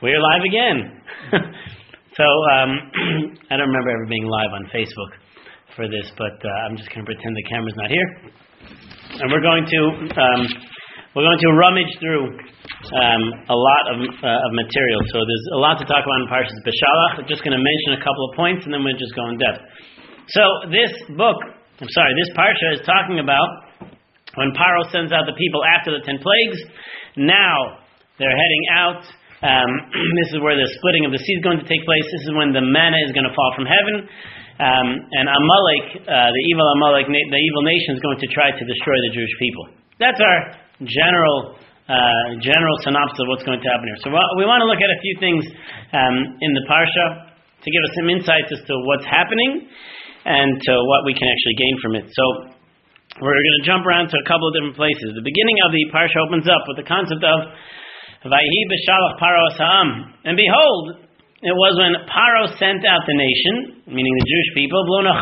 We're live again. So, I don't remember ever being live on Facebook for this, but I'm just going to pretend the camera's not here. And we're going to rummage through a lot of material. So there's a lot to talk about in Parsha Beshalach. I'm just going to mention a couple of points, and then we'll just go in depth. So this Parsha is talking about when Pharaoh sends out the people after the 10 plagues. Now they're heading out. This is where the splitting of the sea is going to take place. This is when the manna is going to fall from heaven. And Amalek, the evil Amalek, the evil nation, is going to try to destroy the Jewish people. That's our general synopsis of what's going to happen here. So we want to look at a few things in the Parsha to give us some insights as to what's happening and to what we can actually gain from it. So we're going to jump around to a couple of different places. The beginning of the Parsha opens up with the concept of Parsha Beshalach Pharaoh Sa'am. And behold, it was when Pharaoh sent out the nation, meaning the Jewish people, and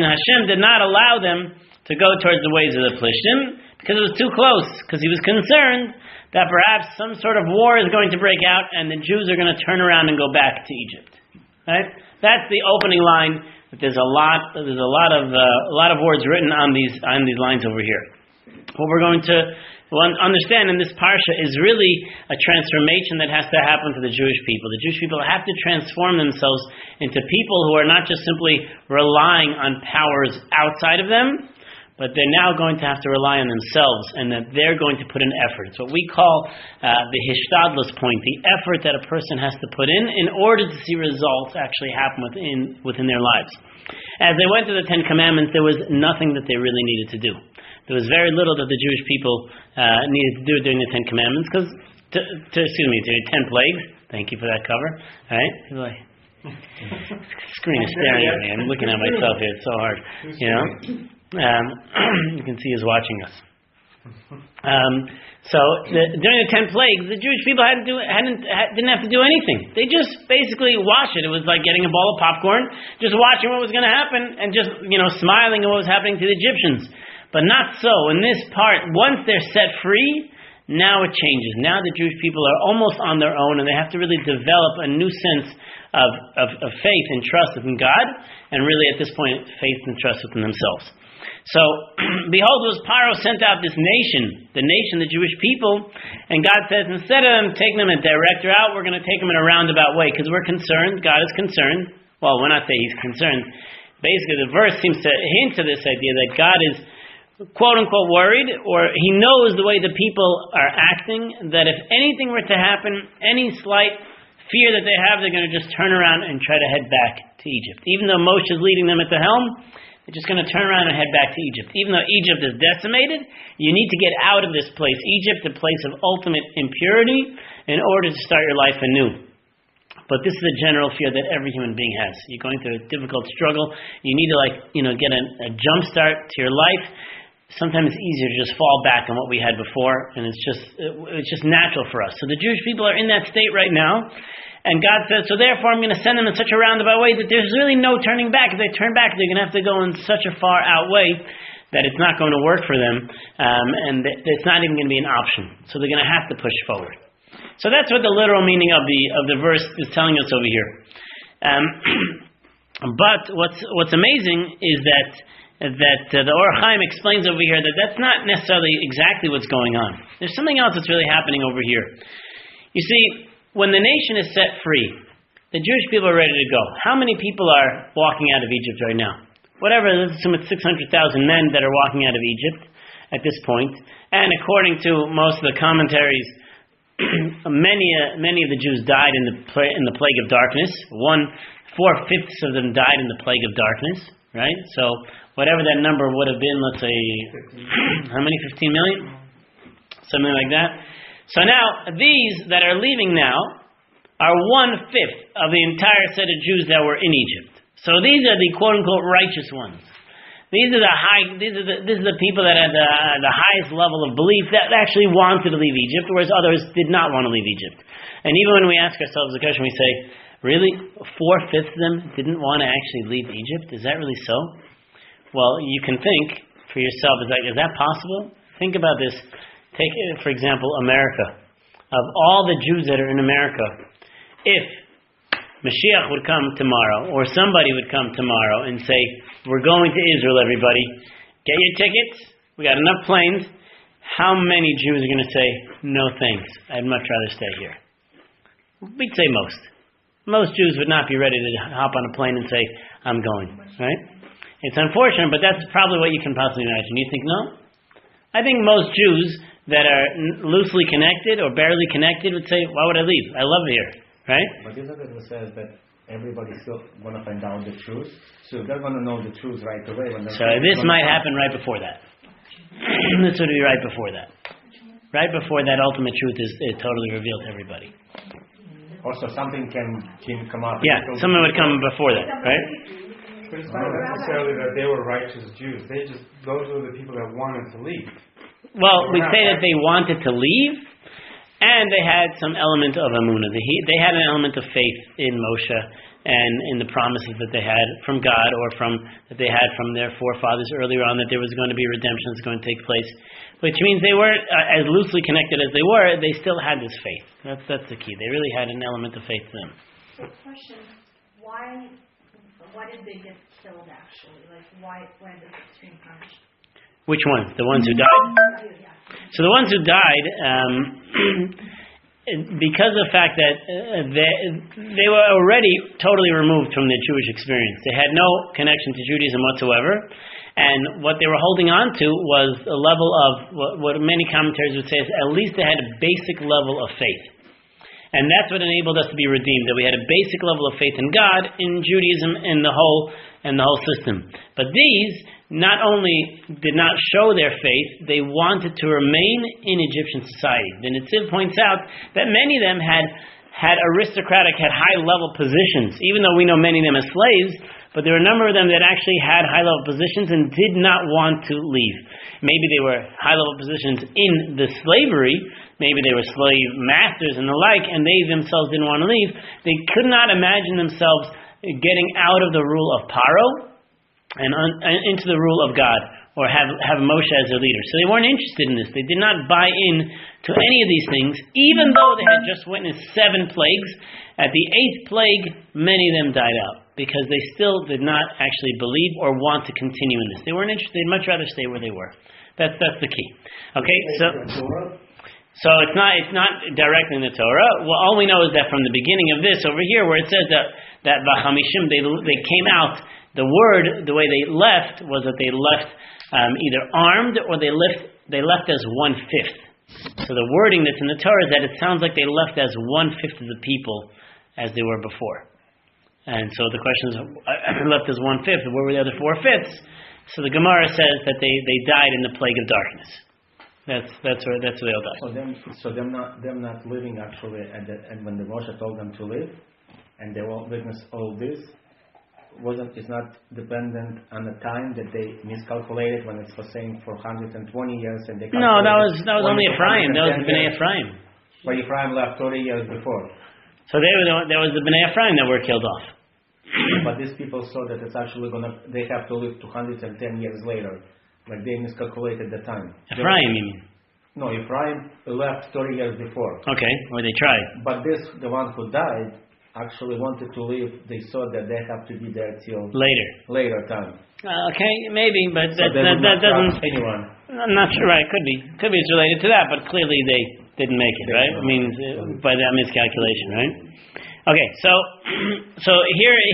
Hashem did not allow them to go towards the ways of the Plishtim because it was too close, because he was concerned that perhaps some sort of war is going to break out and the Jews are going to turn around and go back to Egypt. Right? That's the opening line. There's a lot of words written on these lines over here. What we're going to understand in this parsha is really a transformation that has to happen to the Jewish people. The Jewish people have to transform themselves into people who are not just simply relying on powers outside of them, but they're now going to have to rely on themselves, and that they're going to put in effort. It's what we call the hishtadlus point, the effort that a person has to put in order to see results actually happen within their lives. As they went to the 10 Commandments, there was nothing that they really needed to do. There was very little that the Jewish people needed to do during the 10 Commandments, during the 10 plagues. Thank you for that cover. All right? Like, screen is staring at me. I'm looking at myself here. It's so hard. You know? You can see he's watching us. During the 10 plagues, the Jewish people didn't have to do anything. They just basically watched it. It was like getting a bowl of popcorn, just watching what was going to happen, and just smiling at what was happening to the Egyptians. But not so. In this part, once they're set free, now it changes. Now the Jewish people are almost on their own, and they have to really develop a new sense of faith and trust in God, and really at this point, faith and trust within themselves. So, behold, was Pharaoh sent out this nation, the Jewish people, and God says, instead of them taking them a direct route, we're going to take them in a roundabout way, because we're concerned, God is concerned. Well, when I say he's concerned, basically the verse seems to hint to this idea that God is quote-unquote worried, or he knows the way the people are acting, that if anything were to happen, any slight fear that they have, they're going to just turn around and try to head back to Egypt. Even though Moshe is leading them at the helm, they're just going to turn around and head back to Egypt. Even though Egypt is decimated, you need to get out of this place. Egypt, a place of ultimate impurity, in order to start your life anew. But this is a general fear that every human being has. You're going through a difficult struggle. You need to get a jump start to your life. Sometimes it's easier to just fall back on what we had before, and it's just natural for us. So the Jewish people are in that state right now, and God says, so therefore I'm going to send them in such a roundabout way that there's really no turning back. If they turn back, they're going to have to go in such a far out way that it's not going to work for them, and it's not even going to be an option. So they're going to have to push forward. So that's what the literal meaning of the verse is telling us over here. But what's amazing is that the Or Chaim explains over here that that's not necessarily exactly what's going on. There's something else that's really happening over here. You see, when the nation is set free, the Jewish people are ready to go. How many people are walking out of Egypt right now? Whatever, let's assume it's 600,000 men that are walking out of Egypt at this point. And according to most of the commentaries, many of the Jews died in the plague of darkness. 4/5 of them died in the plague of darkness, right? So whatever that number would have been, let's say, how many? 15 million? Something like that. So now, these that are leaving now are 1/5 of the entire set of Jews that were in Egypt. So these are the quote-unquote righteous ones. These are the people that had the highest level of belief that actually wanted to leave Egypt, whereas others did not want to leave Egypt. And even when we ask ourselves the question, we say, really, 4/5 of them didn't want to actually leave Egypt? Is that really so? Well, you can think for yourself, is that possible? Think about this. Take, for example, America. of all the Jews that are in America, if Mashiach would come tomorrow, or somebody would come tomorrow and say, we're going to Israel, everybody, get your tickets, we got enough planes, how many Jews are going to say, no thanks, I'd much rather stay here? We'd say most. Most Jews would not be ready to hop on a plane and say, I'm going, right? It's unfortunate, but that's probably what you can possibly imagine. You think, no? I think most Jews that are loosely connected or barely connected would say, why would I leave? I love it here, right? But isn't it says that everybody's still going to find out the truth? So they're going to know the truth right away. So this might happen right before that. This would be right before that. Right before that ultimate truth is totally revealed to everybody. Also, something can come up. Yeah, something would come before that, right? But it's not necessarily that they were righteous Jews. Those were the people that wanted to leave. Well, we say that they wanted to leave, and they had some element of emunah. They had an element of faith in Moshe and in the promises that they had from God or that they had from their forefathers earlier on, that there was going to be redemption that's going to take place. Which means they weren't as loosely connected as they were. They still had this faith. That's the key. They really had an element of faith to them. So, question: Why did they get killed? Actually, like why the extreme punishment? Which ones? The ones who died? So the ones who died, because of the fact that they were already totally removed from their Jewish experience. They had no connection to Judaism whatsoever. And what they were holding on to was a level of what many commentators would say is at least they had a basic level of faith. And that's what enabled us to be redeemed, that we had a basic level of faith in God, in Judaism, in the whole system. But these not only did not show their faith, they wanted to remain in Egyptian society. The Netziv points out that many of them had high-level positions, even though we know many of them as slaves, but there were a number of them that actually had high-level positions and did not want to leave. Maybe they were high-level positions in the slavery, maybe they were slave masters and the like, and they themselves didn't want to leave. They could not imagine themselves getting out of the rule of Pharaoh and into the rule of God, or have Moshe as their leader. So they weren't interested in this. They did not buy in to any of these things, even though they had just witnessed 7 plagues. At the 8th plague, many of them died out, because they still did not actually believe or want to continue in this. They weren't interested. They'd much rather stay where they were. That's the key. Okay, so it's not directly in the Torah. Well, all we know is that from the beginning of this over here, where it says that V'hamishim, they came out. The word, the way they left, was that they left either armed or they left as 1/5. So the wording that's in the Torah is that it sounds like they left as 1/5 of the people as they were before. And so the question is, left as 1/5, where were the other 4/5? So the Gemara says that they died in the plague of darkness. That's where they all died. So them not living actually, and when the Moshe told them to live, and they all witnessed all this, it's not dependent on the time that they miscalculated when it was saying 420 years, and they no, that was only Ephraim. That was the Bnei Ephraim. But Ephraim left 30 years before. So there was the Bnei Ephraim that were killed off. But these people saw that it's actually they have to live 210 years later, like they miscalculated the time. Ephraim, you mean? No, Ephraim left 30 years before. Okay, or they tried. But the one who died, actually wanted to leave. They saw that they have to be there till later time. Okay, maybe, but so that doesn't. Anyone? I'm not sure. Right? Could be it's related to that, but clearly they didn't make it. Right? I mean, by that miscalculation, right? Okay, so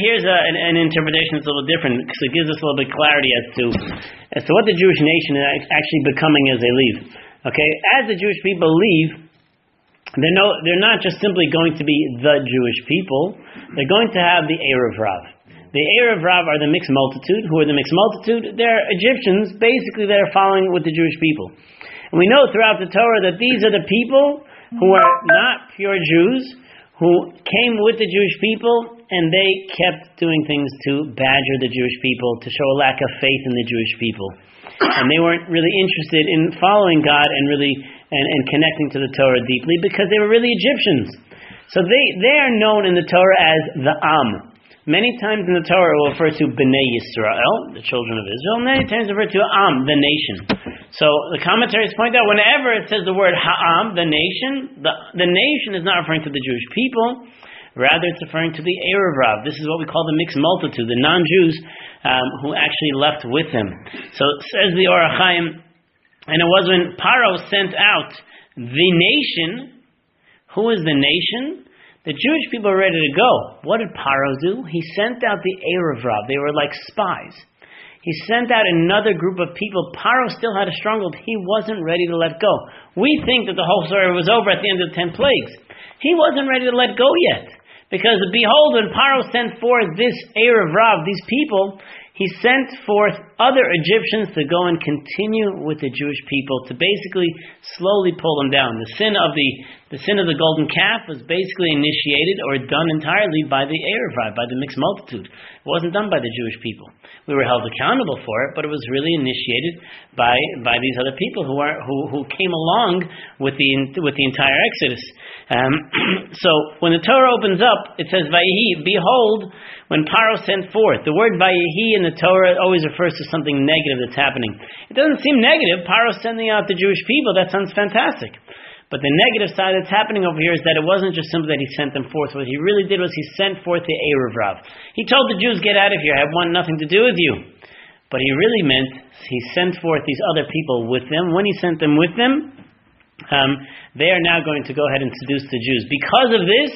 here's an interpretation that's a little different, because it gives us a little bit clarity as to what the Jewish nation is actually becoming as they leave. Okay, as the Jewish people leave, they're not just simply going to be the Jewish people. They're going to have the Erev Rav. The Erev Rav are the mixed multitude. Who are the mixed multitude? They're Egyptians, basically, that are following with the Jewish people. And we know throughout the Torah that these are the people who are not pure Jews, who came with the Jewish people, and they kept doing things to badger the Jewish people, to show a lack of faith in the Jewish people. And they weren't really interested in following God and really and connecting to the Torah deeply, because they were really Egyptians. So they are known in the Torah as the Am. Many times in the Torah it will refer to Bnei Yisrael, the children of Israel. Many times it will refer to Am, the nation. So the commentaries point out whenever it says the word ha'am, the nation, the nation is not referring to the Jewish people. Rather, it's referring to the Erev Rav. This is what we call the mixed multitude, the non-Jews who actually left with him. So it says the Or HaChaim, and it was when Pharaoh sent out the nation. Who is the nation? The Jewish people were ready to go. What did Pharaoh do? He sent out the Erev Rav. They were like spies. He sent out another group of people. Pharaoh still had a stronghold. He wasn't ready to let go. We think that the whole story was over at the end of the 10 plagues. He wasn't ready to let go yet. Because behold, when Pharaoh sent forth this Erev Rav, these people, he sent forth other Egyptians to go and continue with the Jewish people to basically slowly pull them down. The sin of the golden calf was basically initiated or done entirely by the Erev Rav, by the mixed multitude. It wasn't done by the Jewish people. We were held accountable for it, but it was really initiated by these other people who came along with the entire Exodus. So when the Torah opens up, it says, Vayehi, behold, when Pharaoh sent forth. The word Vayehi in the Torah always refers to something negative that's happening. It doesn't seem negative. Pharaoh sending out the Jewish people, that sounds fantastic. But the negative side that's happening over here is that it wasn't just simply that he sent them forth. What he really did was he sent forth the Erev Rav. He told the Jews, get out of here, I want nothing to do with you. But he really meant he sent forth these other people with them. When he sent them with them, they are now going to go ahead and seduce the Jews. Because of this,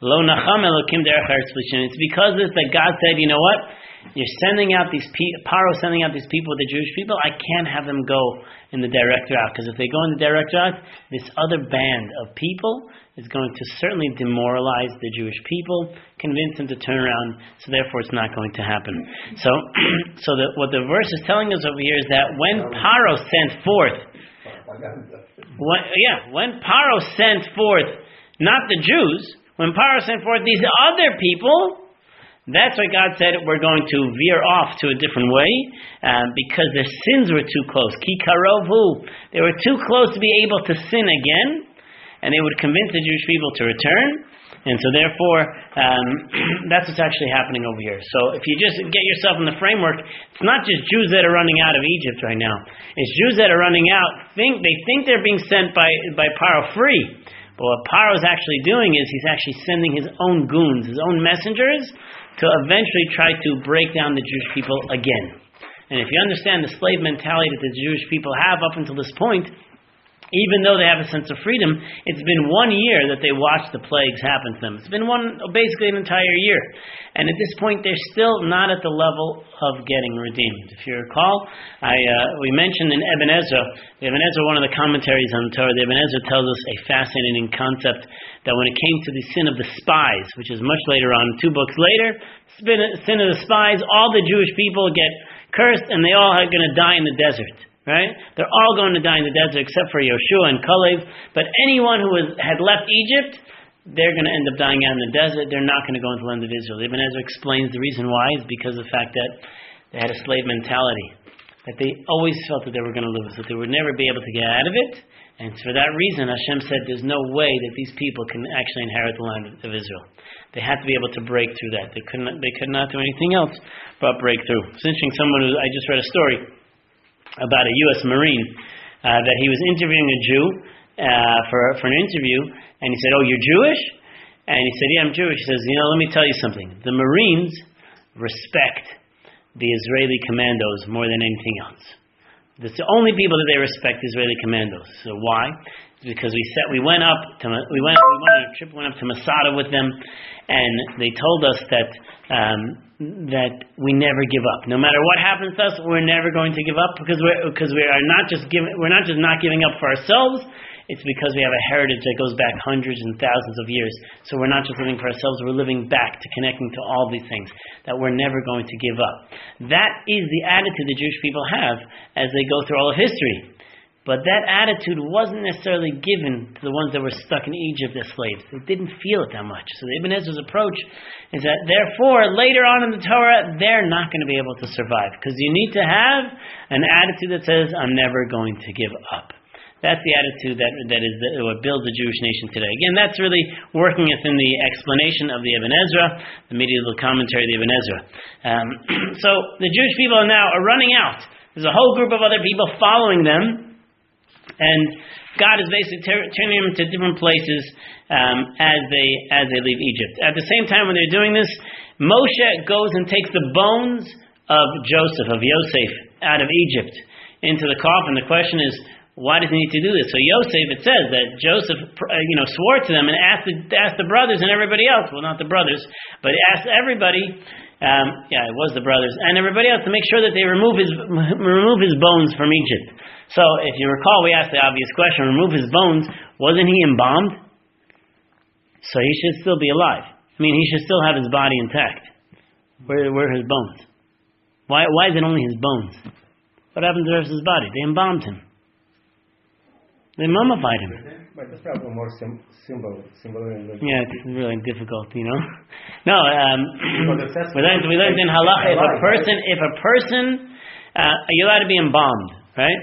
Lo nacham elokim derech eretz plishin. It's because of this that God said, you know what? You're sending out these Pharaoh sending out these people, the Jewish people. I can't have them go in the direct route, because if they go in the direct route, this other band of people is going to certainly demoralize the Jewish people, convince them to turn around. So therefore, it's not going to happen. So, what the verse is telling us over here is that when Pharaoh sent forth, when Pharaoh sent forth, not the Jews, when Pharaoh sent forth these other people, that's why God said we're going to veer off to a different way, because their sins were too close. Ki karovu, they were too close to be able to sin again, and they would convince the Jewish people to return. And so therefore, that's what's actually happening over here. So if you just get yourself in the framework, it's not just Jews that are running out of Egypt right now. It's Jews that are running out, they think they're being sent by Pharaoh free. But what Pharaoh is actually doing is he's actually sending his own goons, his own messengers, to eventually try to break down the Jewish people again. And if you understand the slave mentality that the Jewish people have up until this point, even though they have a sense of freedom, it's been 1 year that they watched the plagues happen to them. It's been basically an entire year. And at this point, they're still not at the level of getting redeemed. If you recall, we mentioned in Ibn Ezra, one of the commentaries on the Torah, the Ibn Ezra tells us a fascinating concept that when it came to the sin of the spies, which is much later on, 2 books later, sin of the spies, all the Jewish people get cursed and they all are going to die in the desert. Right? They're all going to die in the desert except for Yoshua and Kalev. But anyone who had left Egypt, they're going to end up dying out in the desert. They're not going to go into the land of Israel. Ibn Ezra explains the reason why is because of the fact that they had a slave mentality. That they always felt that they were going to lose, that they would never be able to get out of it. And for that reason, Hashem said there's no way that these people can actually inherit the land of Israel. They had to be able to break through that. They could not do anything else but break through. It's interesting, I just read a story about a U.S. Marine that he was interviewing a Jew for an interview, and he said, "Oh, you're Jewish?" And he said, "Yeah, I'm Jewish." He says, "Let me tell you something. The Marines respect the Israeli commandos more than anything else. It's the only people that they respect, Israeli commandos. So why? It's because we went on a trip, went up to Masada with them, and they told us that we never give up. No matter what happens to us, we're never going to give up because we're not just not giving up for ourselves. It's because we have a heritage that goes back hundreds and thousands of years. So we're not just living for ourselves, we're living back to connecting to all these things, that we're never going to give up." That is the attitude the Jewish people have as they go through all of history. But that attitude wasn't necessarily given to the ones that were stuck in Egypt as slaves. They didn't feel it that much. So the Ibn Ezra's approach is that, therefore, later on in the Torah, they're not going to be able to survive. Because you need to have an attitude that says, I'm never going to give up. That's the attitude that is what builds the Jewish nation today. Again, that's really working within the explanation of the Ibn Ezra, the medieval commentary of the Ibn Ezra. So the Jewish people now are running out. There's a whole group of other people following them, and God is basically turning them to different places as they leave Egypt. At the same time, when they're doing this, Moshe goes and takes the bones of Joseph, of Yosef, out of Egypt into the coffin. The question is, why does he need to do this? So Yosef, it says that Joseph, swore to them and asked the brothers and everybody else. Well, not the brothers, but asked everybody. It was the brothers and everybody else to make sure that they remove his bones from Egypt. So, if you recall, we asked the obvious question: remove his bones. Wasn't he embalmed? So he should still be alive. I mean, he should still have his body intact. Where are his bones? Why is it only his bones? What happened to the rest of his body? They embalmed him. They mummified him. But that's probably more symbol. Yeah, it's really difficult, No, we learned in halacha if a person, are you allowed to be embalmed, right?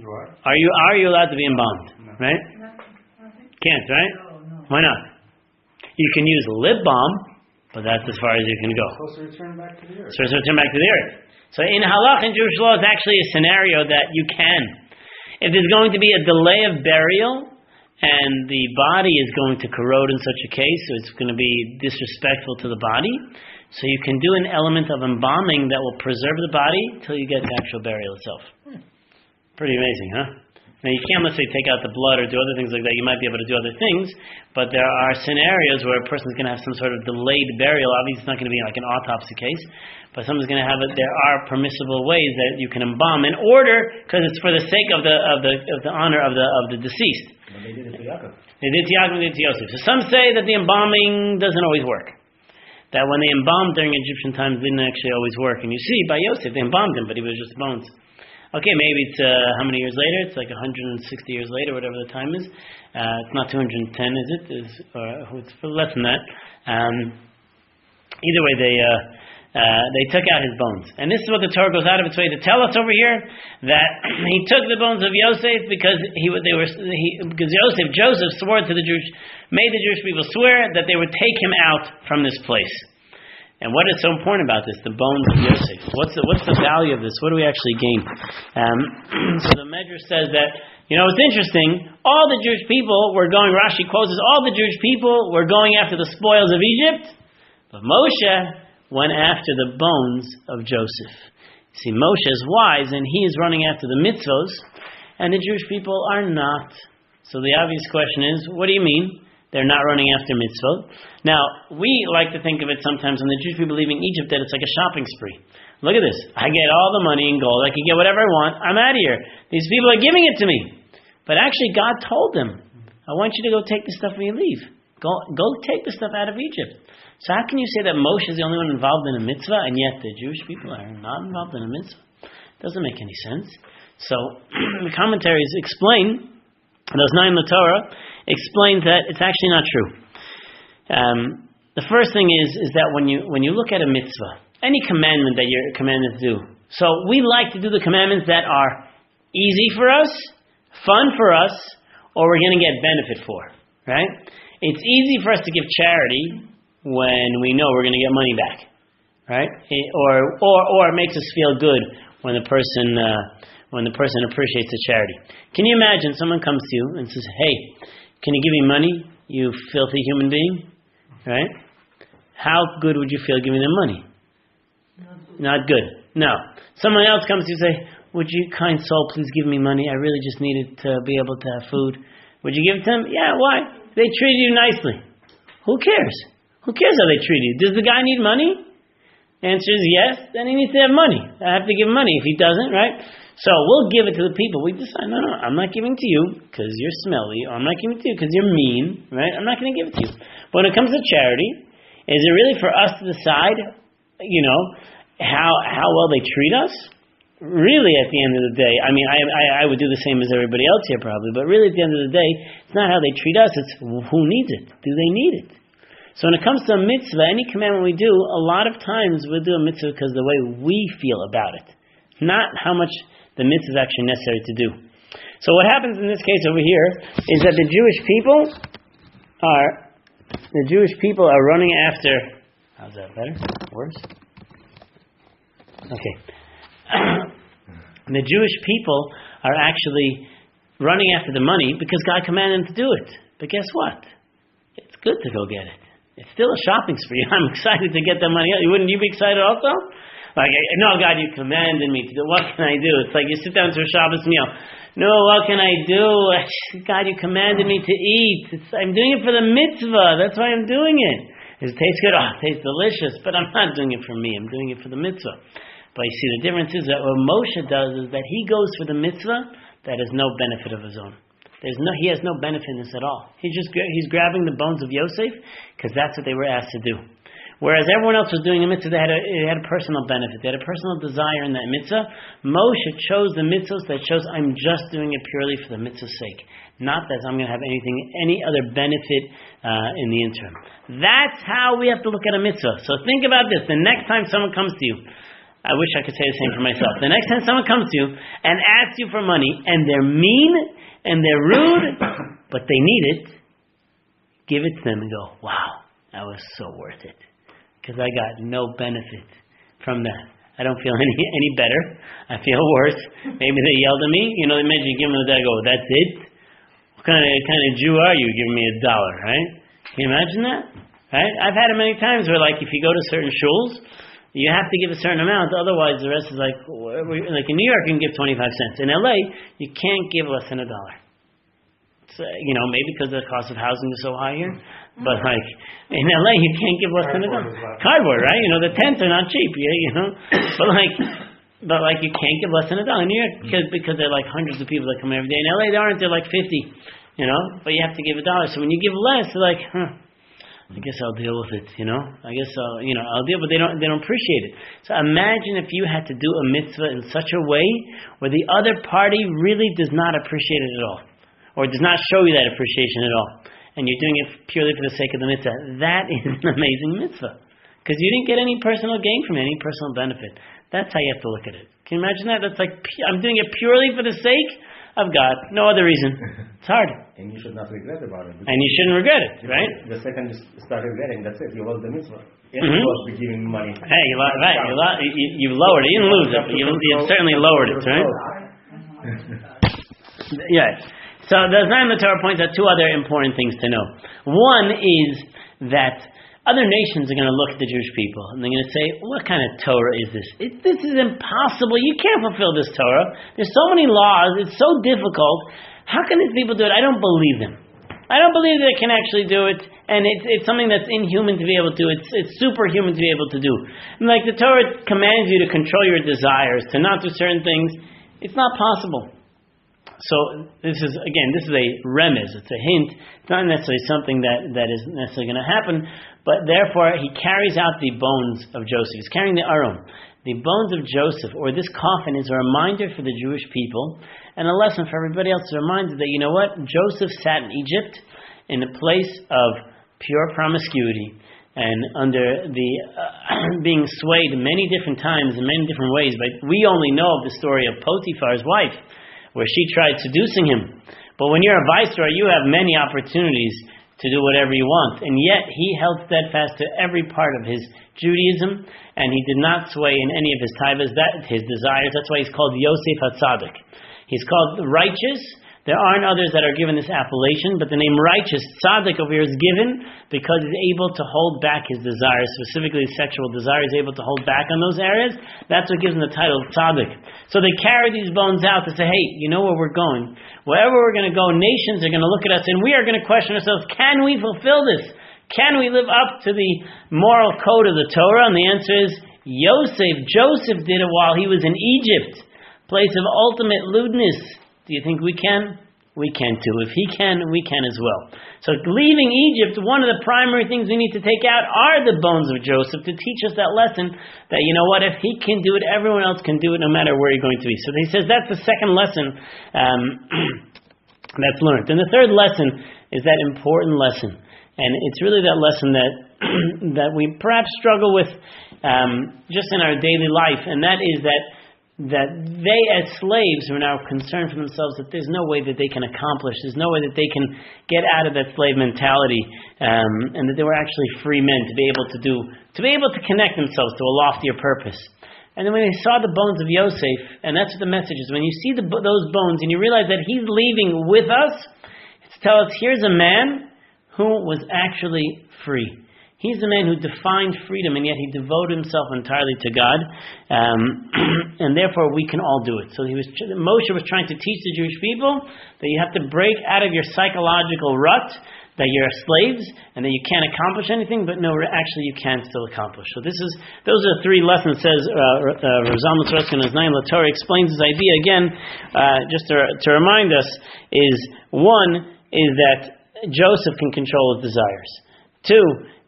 What? Are you allowed to be embalmed, No. right? Can't, right? No. Why not? You can use lip balm, but that's as far as you can go. Supposed to return back to the earth. So return back to the earth. So in halach in Jewish law, it's actually a scenario that you can. If there's going to be a delay of burial, and the body is going to corrode in such a case, so it's going to be disrespectful to the body, so you can do an element of embalming that will preserve the body till you get the actual burial itself. Pretty amazing, huh? Now you can't, let's say, take out the blood or do other things like that. You might be able to do other things, but there are scenarios where a person's going to have some sort of delayed burial. Obviously, it's not going to be like an autopsy case, but someone's going to have it. There are permissible ways that you can embalm in order, because it's for the sake of the honor of the deceased. But they did it to Yaakov. They did to Yaakov, they did to Yosef. So some say that the embalming doesn't always work. That when they embalmed during Egyptian times, didn't actually always work. And you see, by Yosef, they embalmed him, but he was just bones. Okay, maybe it's how many years later? It's like 160 years later, whatever the time is. It's not 210, is it? It's less than that. Either way, they took out his bones. And this is what the Torah goes out of its way to tell us over here, that he took the bones of Yosef because Joseph swore to made the Jewish people swear that they would take him out from this place. And what is so important about this? The bones of Yosef. What's the value of this? What do we actually gain? So the Medrash says that, it's interesting, all the Jewish people were going, Rashi quotes this, all the Jewish people were going after the spoils of Egypt, but Moshe went after the bones of Joseph. See, Moshe is wise, and he is running after the mitzvos, and the Jewish people are not. So the obvious question is, what do you mean? They're not running after mitzvot. Now, we like to think of it sometimes when the Jewish people leaving Egypt that it's like a shopping spree. Look at this. I get all the money in gold. I can get whatever I want. I'm out of here. These people are giving it to me. But actually, God told them, I want you to go take the stuff when you leave. Go take the stuff out of Egypt. So how can you say that Moshe is the only one involved in a mitzvah, and yet the Jewish people are not involved in a mitzvah? Doesn't make any sense. So the commentaries explain, those 9 in the Torah, explains that it's actually not true. The first thing is that when you look at a mitzvah, any commandment that you're commanded to do, so we like to do the commandments that are easy for us, fun for us, or we're going to get benefit for, right? It's easy for us to give charity when we know we're going to get money back, right? Or it makes us feel good when the person appreciates the charity. Can you imagine someone comes to you and says, "Hey, can you give me money, you filthy human being?" Right? How good would you feel giving them money? Not good. No. Someone else comes to you and say, "Would you, kind soul, please give me money? I really just needed to be able to have food." Would you give it to them? Yeah, why? They treated you nicely. Who cares? Who cares how they treat you? Does the guy need money? The answer is yes, then he needs to have money. I have to give him money. If he doesn't, right? So we'll give it to the people. We decide, no, I'm not giving to you because you're smelly, or I'm not giving it to you because you're mean, right? I'm not going to give it to you. But when it comes to charity, is it really for us to decide, how well they treat us? Really, at the end of the day, I mean, I would do the same as everybody else here probably, but really at the end of the day, it's not how they treat us, it's who needs it. Do they need it? So when it comes to a mitzvah, any commandment we do, a lot of times we'll do a mitzvah because the way we feel about it, not how much the mitzvah is actually necessary to do. So what happens in this case over here is that the Jewish people are running after. How's that better? Worse? Okay. And the Jewish people are actually running after the money because God commanded them to do it. But guess what? It's good to go get it. It's still a shopping spree. I'm excited to get that money. Wouldn't you be excited also? Like, no, God, you commanded me to do. What can I do? It's like you sit down to a Shabbos meal. No, what can I do? God, you commanded me to eat. I'm doing it for the mitzvah. That's why I'm doing it. Does it taste good? Oh, it tastes delicious. But I'm not doing it for me. I'm doing it for the mitzvah. But you see, the difference is that what Moshe does is that he goes for the mitzvah that has no benefit of his own. He has no benefit in this at all. He's grabbing the bones of Yosef because that's what they were asked to do. Whereas everyone else was doing a mitzvah that had a personal benefit. They had a personal desire in that mitzvah. Moshe chose the mitzvahs that shows I'm just doing it purely for the mitzvah's sake. Not that I'm going to have any other benefit in the interim. That's how we have to look at a mitzvah. So think about this. The next time someone comes to you, I wish I could say the same for myself. The next time someone comes to you and asks you for money and they're mean and they're rude, but they need it, give it to them and go, wow, that was so worth it. Because I got no benefit from that. I don't feel any better. I feel worse. Maybe they yelled at me. You know, they imagine you give them the $1, go, that's it? What kind of Jew are you giving me $1, right? Can you imagine that? Right? I've had it many times where, like, if you go to certain shuls, you have to give a certain amount. Otherwise, the rest is like in New York, you can give 25 cents. In LA, you can't give less than $1. It's, maybe because the cost of housing is so high here. But like in LA, you can't give less than $1. Cardboard, right? The tents are not cheap. But you can't give less than $1 in New York because there are like hundreds of people that come every day. In LA, there aren't. They're like 50. But you have to give $1. So when you give less, they're like, I guess I'll deal with it. I guess I'll deal. But they don't appreciate it. So imagine if you had to do a mitzvah in such a way where the other party really does not appreciate it at all, or does not show you that appreciation at all. And you're doing it purely for the sake of the mitzvah. That is an amazing mitzvah. Because you didn't get any personal gain from it, any personal benefit. That's how you have to look at it. Can you imagine that? That's like, I'm doing it purely for the sake of God. No other reason. It's hard. And you should not regret about it. And you shouldn't regret it, right? The second you start regretting, that's it. You lost the mitzvah. You're supposed to be giving money. Hey, you lowered it. You didn't lose it, but you certainly lowered it, right? Yeah. So the Zion of the Torah points out two other important things to know. One is that other nations are going to look at the Jewish people and they're going to say, what kind of Torah is this? This is impossible. You can't fulfill this Torah. There's so many laws. It's so difficult. How can these people do it? I don't believe them. I don't believe they can actually do it. And it's something that's inhuman to be able to do. It's superhuman to be able to do. And like the Torah commands you to control your desires, to not do certain things. It's not possible. So this is a remez, it's a hint. It's not necessarily something that is necessarily going to happen, but therefore he carries out the bones of Joseph. He's carrying the Aron. The bones of Joseph, or this coffin, is a reminder for the Jewish people and a lesson for everybody else. A reminder that, Joseph sat in Egypt in a place of pure promiscuity and under the being swayed many different times in many different ways. But we only know of the story of Potiphar's wife, where she tried seducing him. But when you're a viceroy, you have many opportunities to do whatever you want. And yet, he held steadfast to every part of his Judaism, and he did not sway in any of his taivas, his desires. That's why he's called Yosef HaTzadik. He's called righteous. There aren't others that are given this appellation, but the name righteous, tzaddik over here, is given because he's able to hold back his desires, specifically sexual desires, able to hold back on those areas. That's what gives him the title of tzaddik. So they carry these bones out to say, hey, you know where we're going? Wherever we're going to go, nations are going to look at us and we are going to question ourselves, can we fulfill this? Can we live up to the moral code of the Torah? And the answer is, Joseph did it while he was in Egypt, place of ultimate lewdness. Do you think we can? We can too. If he can, we can as well. So leaving Egypt, one of the primary things we need to take out are the bones of Joseph to teach us that lesson that, if he can do it, everyone else can do it no matter where you're going to be. So he says that's the second lesson that's learned. And the third lesson is that important lesson. And it's really that lesson that we perhaps struggle with just in our daily life. And that is that they as slaves are now concerned for themselves that there's no way that they can accomplish, there's no way that they can get out of that slave mentality, and that they were actually free men to be able to connect themselves to a loftier purpose. And then when they saw the bones of Yosef, and that's what the message is, when you see those bones and you realize that he's leaving with us, it's to tell us here's a man who was actually free. He's the man who defined freedom, and yet he devoted himself entirely to God, and therefore we can all do it. So Moshe was trying to teach the Jewish people that you have to break out of your psychological rut, that you're slaves, and that you can't accomplish anything, but no, actually you can still accomplish. So those are 3 lessons, says Razal Mitzroskin as Naim Latorah explains this idea again, just to remind us, is 1 is that Joseph can control his desires. 2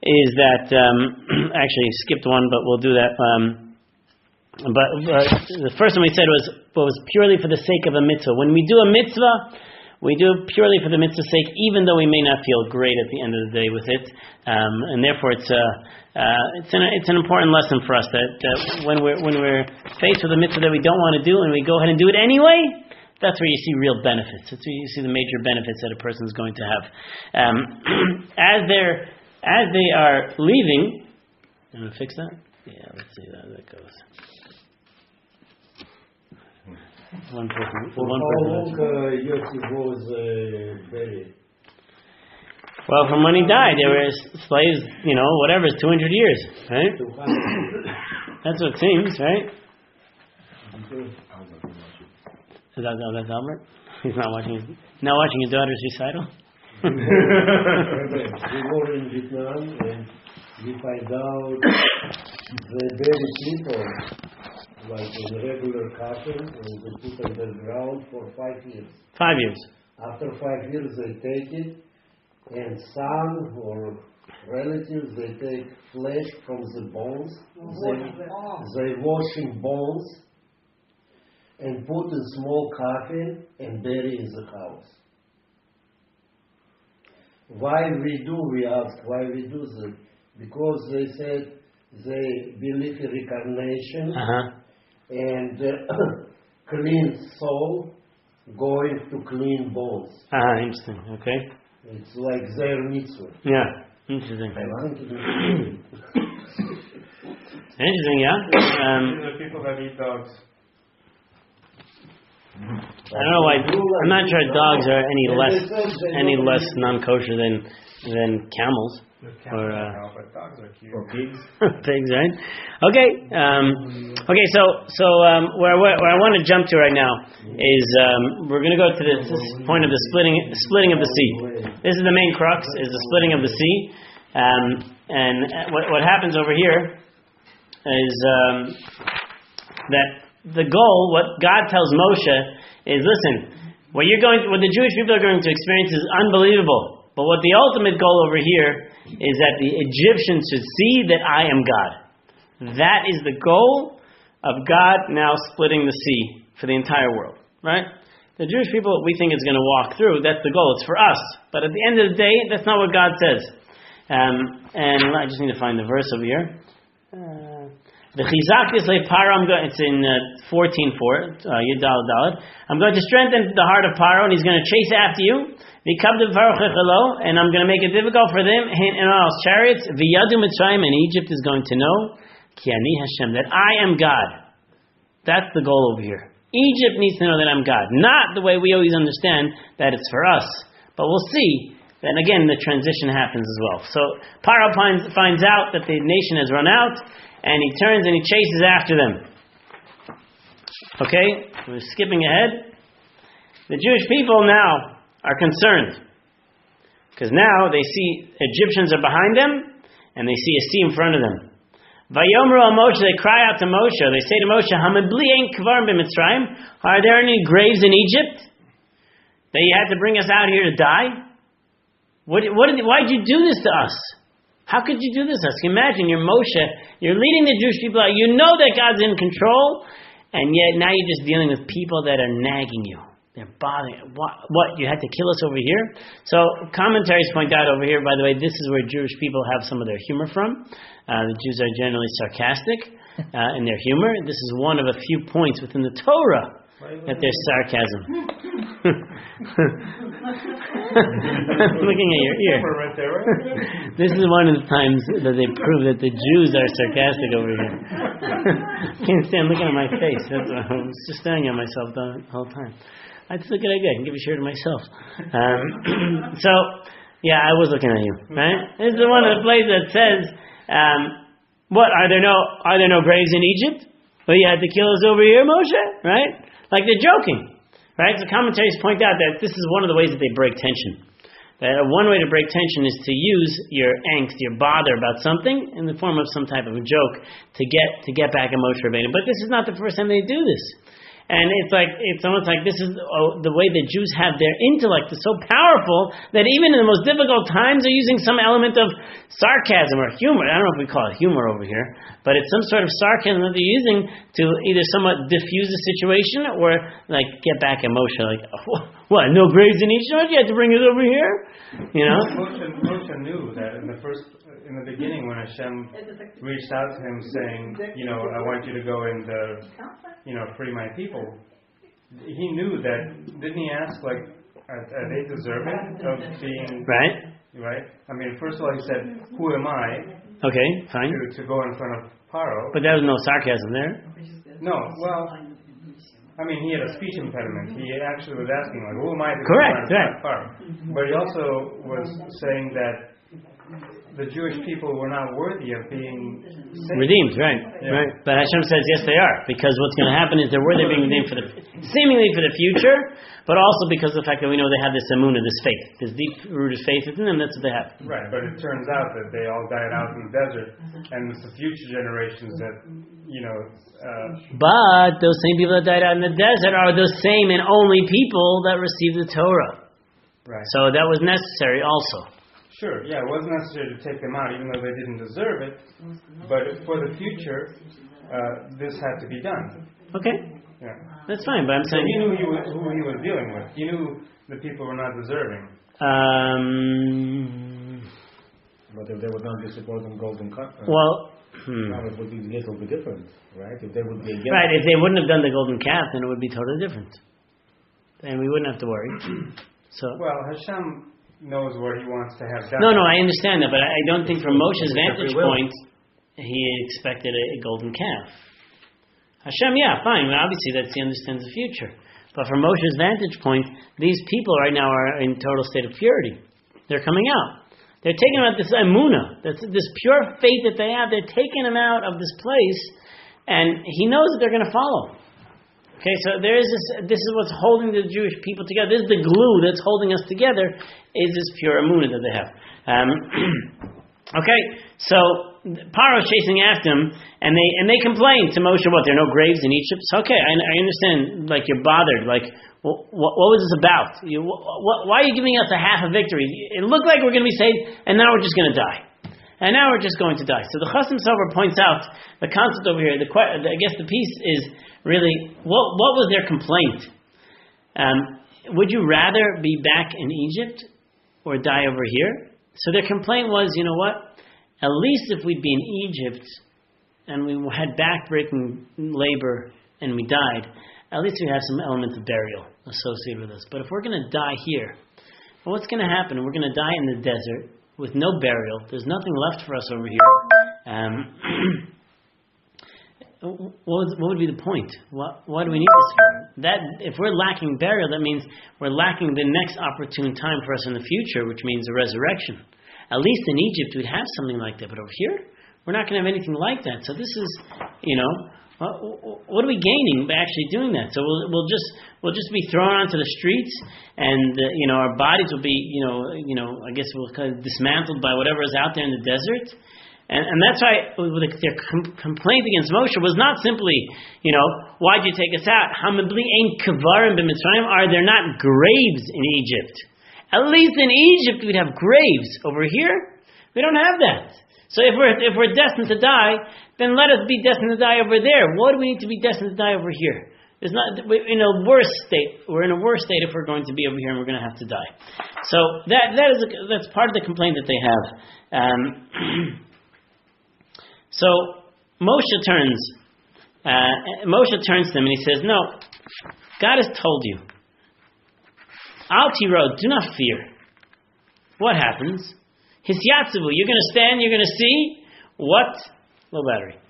is that, actually skipped 1, but we'll do that. But the first one we said was purely for the sake of a mitzvah. When we do a mitzvah, we do it purely for the mitzvah's sake, even though we may not feel great at the end of the day with it. And therefore it's an important lesson for us that when we're faced with a mitzvah that we don't want to do and we go ahead and do it anyway, that's where you see real benefits. That's where you see the major benefits that a person is going to have. As they are leaving, you want to fix that? Yeah, let's see how that goes. One person. How long Yosef was buried? Well, from when he died, there were slaves, 200 years, right? That's what it seems, right? Is that Albert? He's not watching his daughter's recital? We were in Vietnam and we find out they bury people like in a regular coffin and they put on the ground for 5 years. 5 years. After 5 years they take it and son or relatives they take flesh from the bones. They washing bones and put in small coffin and bury in the house. Why we asked why we do this? Because they said they believe in reincarnation and clean soul going to clean bones. Interesting. Okay. It's like their mitzvah. Yeah. Interesting. Interesting, yeah. The people that eat dogs. I don't know why. I'm not sure dogs are any less non-kosher than camels or but dogs are cute. Or pigs. pigs, right? Okay. Okay. So where I want to jump to right now is we're going to go to this point of the splitting of the sea. This is the main crux: is the splitting of the sea. And what happens over here is that the goal, what God tells Moshe is, listen, what the Jewish people are going to experience is unbelievable. But what the ultimate goal over here is that the Egyptians should see that I am God. That is the goal of God now splitting the sea for the entire world, right? The Jewish people, we think is going to walk through, that's the goal. It's for us. But at the end of the day, that's not what God says. And I just need to find the verse over here. The Chizak is like Paro. It's in 14:4. Yudal Dalad. I'm going to strengthen the heart of Paro, and he's going to chase after you. And I'm going to make it difficult for them and all chariots. V'yadu Mitzrayim, and Egypt is going to know Ki ani Hashem, that I am God. That's the goal over here. Egypt needs to know that I'm God, not the way we always understand that it's for us. But we'll see. Then again, the transition happens as well. So Paro finds out that the nation has run out, and he turns and he chases after them. Okay, we're skipping ahead. The Jewish people now are concerned because now they see Egyptians are behind them, and they see a sea in front of them. Vayomru al Moshe, they cry out to Moshe. They say to Moshe, "Hamabli ein kvar b'Mitzrayim? Are there any graves in Egypt that you had to bring us out here to die? Why did you do this to us? How could you do this to us? Imagine, you're Moshe, you're leading the Jewish people out, you know that God's in control, and yet now you're just dealing with people that are nagging you. They're bothering you. What? You had to kill us over here?" So commentaries point out over here, by the way, this is where Jewish people have some of their humor from. The Jews are generally sarcastic in their humor. This is one of a few points within the Torah that there's sarcasm. I'm looking at your ear. Right there, right? This is one of the times that they prove that the Jews are sarcastic over here. Can't stand looking at my face. That's why I was just staring at myself the whole time. That's a good idea. I can give a share to myself. So, yeah, I was looking at you, right? This is one of the places that says, what, are there no graves in Egypt? Well, you had to kill us over here, Moshe, right? Like they're joking, right? So commentaries point out that this is one of the ways that they break tension. That one way to break tension is to use your angst, your bother about something in the form of some type of a joke to get back at Moshe Rabbeinu. But this is not the first time they do this. And it's almost like this is the way the Jews have their intellect is so powerful that even in the most difficult times they're using some element of sarcasm or humor. I don't know if we call it humor over here, but it's some sort of sarcasm that they're using to either somewhat diffuse the situation or like get back at Moshe. Like, what? No graves in Egypt? You had to bring it over here? You know? Moshe knew that in the beginning when Hashem reached out to him saying, I want you to go and free my people. He knew that. Didn't he ask, are they deserving of being right? I mean, first of all, he said, "Who am I?" Okay, fine. To go in front of Pharaoh. But there was no sarcasm there. No, well, I mean, he had a speech impediment. He actually was asking, "Who am I?" To Correct, go in front of Pharaoh. But he also was saying that the Jewish people were not worthy of being saved. Redeemed, right? Yeah. Right. But Hashem says, yes, they are, because what's going to happen is they're worthy of being redeemed seemingly for the future, but also because of the fact that we know they have this emunah, this faith, this deep-rooted faith within them. That's what they have. Right. But it turns out that they all died out in the desert, and it's the future generations that But those same people that died out in the desert are the same and only people that received the Torah. Right. So that was necessary also. Sure, yeah, it wasn't necessary to take them out, even though they didn't deserve it. But for the future, this had to be done. Okay. Yeah. That's fine, but I'm saying... So he knew who he was dealing with. He knew the people were not deserving. But if they would not be supporting golden cup, well... now it would be a little bit different, right? If they would be against... Right, if they wouldn't have done the golden calf, then it would be totally different. And we wouldn't have to worry. So... Well, Hashem knows what he wants to have done. No, I understand that, but I don't think from Moshe's vantage point he expected a golden calf. Hashem, yeah, fine. Well, obviously he understands the future. But from Moshe's vantage point, these people right now are in total state of purity. They're coming out. They're taking out this emunah, this pure faith that they have. They're taking them out of this place, and he knows that they're going to follow. Okay, so there is this is what's holding the Jewish people together. This is the glue that's holding us together, is this pure emunah that they have. Okay, so Pharaoh's chasing after them, and they complain to Moshe, what, there are no graves in Egypt? So, okay, I understand, you're bothered, what was this about? Why are you giving us a half a victory? It looked like we're going to be saved, and now we're just going to die. And now we're just going to die. So the Chasam Sofer points out the concept over here. I guess the piece is really, what was their complaint? Would you rather be back in Egypt or die over here? So their complaint was, you know what? At least if we'd be in Egypt and we had back-breaking labor and we died, at least we have some element of burial associated with us. But if we're going to die here, well, what's going to happen? We're going to die in the desert with no burial. There's nothing left for us over here. What would be the point? Why do we need this for? That if we're lacking burial, that means we're lacking the next opportune time for us in the future, which means the resurrection. At least in Egypt we'd have something like that, but over here we're not going to have anything like that. So this is, what are we gaining by actually doing that? So we'll just be thrown onto the streets, and our bodies will be I guess we'll kind of dismantled by whatever is out there in the desert. And that's why their complaint against Moshe was not simply, why'd you take us out? Are there not graves in Egypt? At least in Egypt we'd have graves. Over here, we don't have that. So if we're destined to die, then let us be destined to die over there. What do we need to be destined to die over here? We're in a worse state. We're in a worse state if we're going to be over here and we're going to have to die. So that's part of the complaint that they have. So Moshe turns to them and he says, no, God has told you, Al tiro, do not fear. What happens? Hisyatzavu, you're going to stand, you're going to see what? Low battery.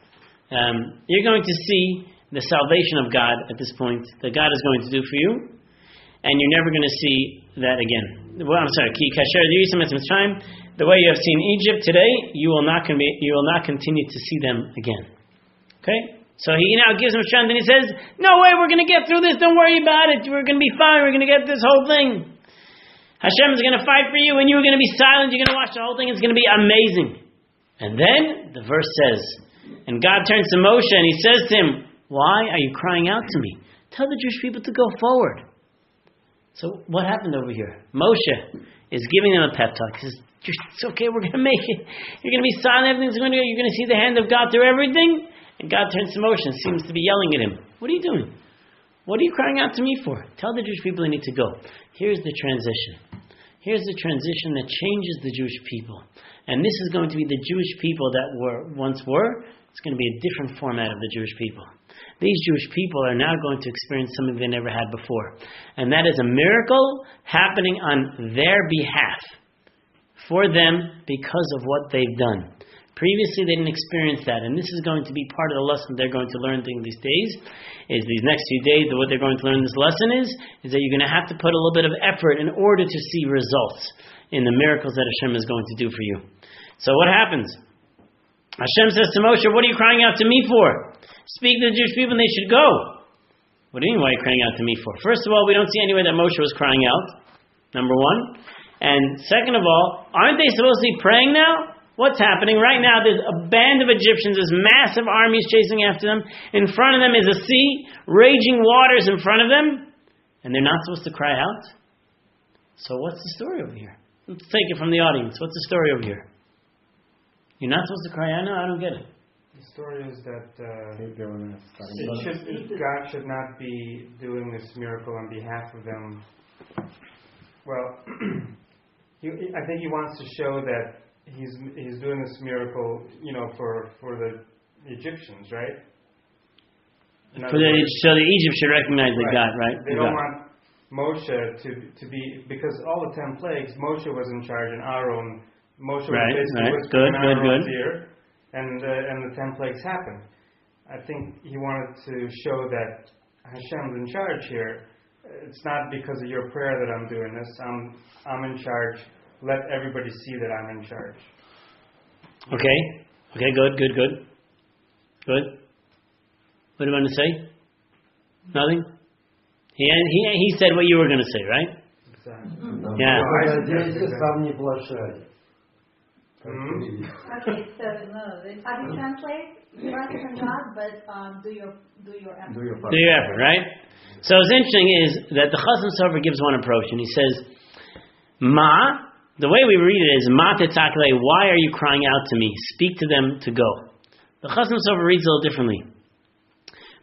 You're going to see the salvation of God at this point, that God is going to do for you, and you're never going to see that again. Well, I'm sorry. The way you have seen Egypt today, you will not continue to see them again. Okay? So he now gives them strength, and he says, no way, we're going to get through this, don't worry about it, we're going to be fine, we're going to get this whole thing. Hashem is going to fight for you, and you're going to be silent, you're going to watch the whole thing, it's going to be amazing. And then, the verse says, and God turns to Moshe, and he says to him, why are you crying out to me? Tell the Jewish people to go forward. So, what happened over here? Moshe is giving them a pep talk. He says, it's okay, we're going to make it. You're going to be silent, everything's going to go, you're going to see the hand of God through everything. And God turns to Moshe and seems to be yelling at him. What are you doing? What are you crying out to me for? Tell the Jewish people they need to go. Here's the transition. Here's the transition that changes the Jewish people. And this is going to be the Jewish people that once were. It's going to be a different format of the Jewish people. These Jewish people are now going to experience something they never had before. And that is a miracle happening on their behalf. For them, because of what they've done. Previously, they didn't experience that, and this is going to be part of the lesson they're going to learn through these days. Is these next few days, what they're going to learn this lesson is that you're going to have to put a little bit of effort in order to see results in the miracles that Hashem is going to do for you. So what happens? Hashem says to Moshe, what are you crying out to me for? Speak to the Jewish people and they should go. What do you mean, why are you crying out to me for? First of all, we don't see anywhere that Moshe was crying out, number one. And second of all, aren't they supposed to be praying now? What's happening? Right now, there's a band of Egyptians, there's massive armies chasing after them. In front of them is a sea, raging waters in front of them, and they're not supposed to cry out? So what's the story over here? Let's take it from the audience. What's the story over here? You're not supposed to cry out? No, I don't get it. The story is that God should not be doing this miracle on behalf of them. Well, I think he wants to show that he's doing this miracle, for the Egyptians, right? So the Egypt should recognize the God, right? They don't want Moshe to be, because all the 10 plagues, Moshe was in charge, and Aaron, Moshe was basically whispering Aaron's ear, and the 10 plagues happened. I think he wanted to show that Hashem's in charge here. It's not because of your prayer that I'm doing this. I'm in charge. Let everybody see that I'm in charge. Okay, good. What do you want to say? Nothing? He said what you were going to say, right? Exactly. Yeah. Okay, so how do you translate? Trust in God, but do your effort. Do your effort, right? So what's interesting is that the Chasam Sofer gives one approach, and he says, the way we read it is, Ma tetzakle, why are you crying out to me? Speak to them to go. The Chasam Sofer reads a little differently.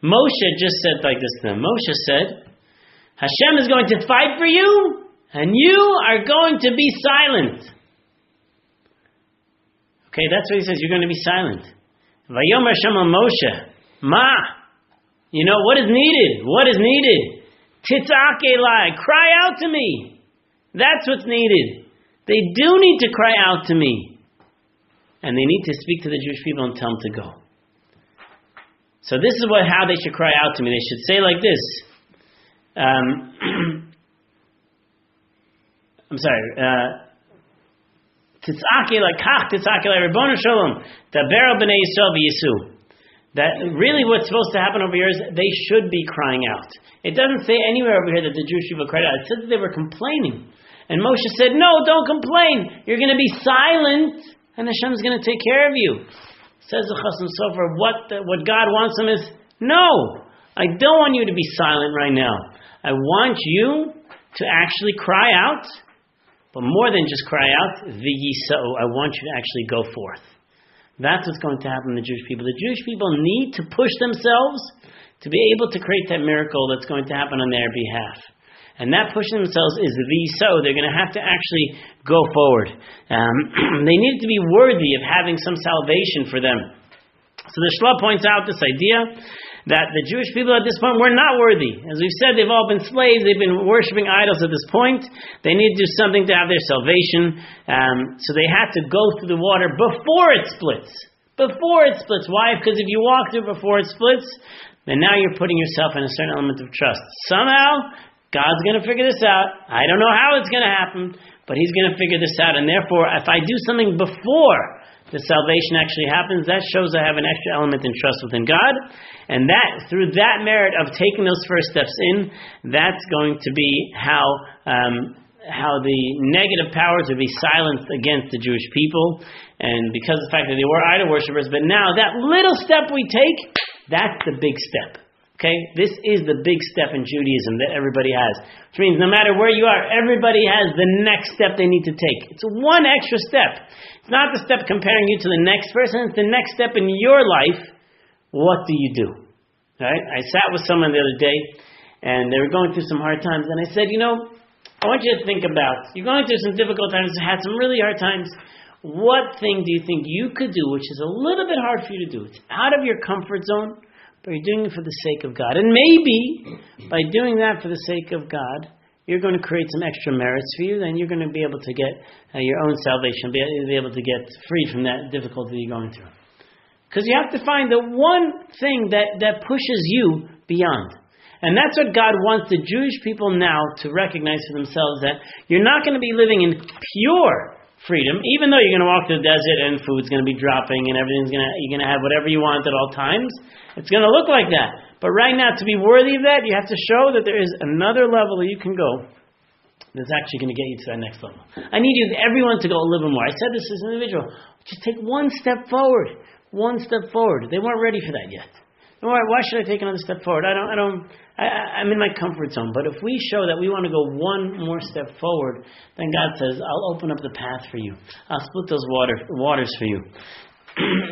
Moshe just said like this to them. Moshe said, Hashem is going to fight for you, and you are going to be silent. Okay, that's what he says, you're going to be silent. Vayomer Hashem al Moshe, you know, what is needed? What is needed? Titzak elai, cry out to me. That's what's needed. They do need to cry out to me. And they need to speak to the Jewish people and tell them to go. So this is how they should cry out to me. They should say like this. I'm sorry. Titzak elai kach, titzak elai Ribono Shalom, daber al bnei Yisrael v'yisu. That really what's supposed to happen over here is they should be crying out. It doesn't say anywhere over here that the Jewish people cried out. It says that they were complaining. And Moshe said, no, don't complain. You're going to be silent and Hashem's going to take care of you. Says the Chasam Sofer, what God wants them is, no, I don't want you to be silent right now. I want you to actually cry out, but more than just cry out, v'yisa'u, I want you to actually go forth. That's what's going to happen to the Jewish people. The Jewish people need to push themselves to be able to create that miracle that's going to happen on their behalf. And that pushing themselves is so. They're going to have to actually go forward. They need to be worthy of having some salvation for them. So the Shla points out this idea that the Jewish people at this point were not worthy. As we've said, they've all been slaves. They've been worshiping idols at this point. They need to do something to have their salvation. So they had to go through the water before it splits. Before it splits. Why? Because if you walk through before it splits, then now you're putting yourself in a certain element of trust. Somehow, God's going to figure this out. I don't know how it's going to happen, but He's going to figure this out. And therefore, if I do something before the salvation actually happens, that shows I have an extra element in trust within God. And that, through that merit of taking those first steps in, that's going to be how the negative powers would be silenced against the Jewish people. And because of the fact that they were idol worshippers, but now that little step we take, that's the big step. Okay? This is the big step in Judaism that everybody has. Which means no matter where you are, everybody has the next step they need to take. It's one extra step. It's not the step comparing you to the next person. It's the next step in your life. What do you do? Right? I sat with someone the other day, and they were going through some hard times, and I said, I want you to think about, you're going through some difficult times, had some really hard times. What thing do you think you could do, which is a little bit hard for you to do? It's out of your comfort zone, but you're doing it for the sake of God. And maybe by doing that for the sake of God, you're going to create some extra merits for you, then you're going to be able to get your own salvation, be able to get freed from that difficulty you're going through. Because you have to find the one thing that pushes you beyond. And that's what God wants the Jewish people now to recognize for themselves, that you're not going to be living in pure freedom, even though you're going to walk through the desert and food's going to be dropping and you're going to have whatever you want at all times. It's going to look like that. But right now, to be worthy of that, you have to show that there is another level that you can go that's actually going to get you to that next level. I need everyone to go a little bit more. I said this as an individual. Just take one step forward. One step forward. They weren't ready for that yet. Why should I take another step forward? I'm in my comfort zone. But if we show that we want to go one more step forward, then God says, I'll open up the path for you. I'll split those waters for you.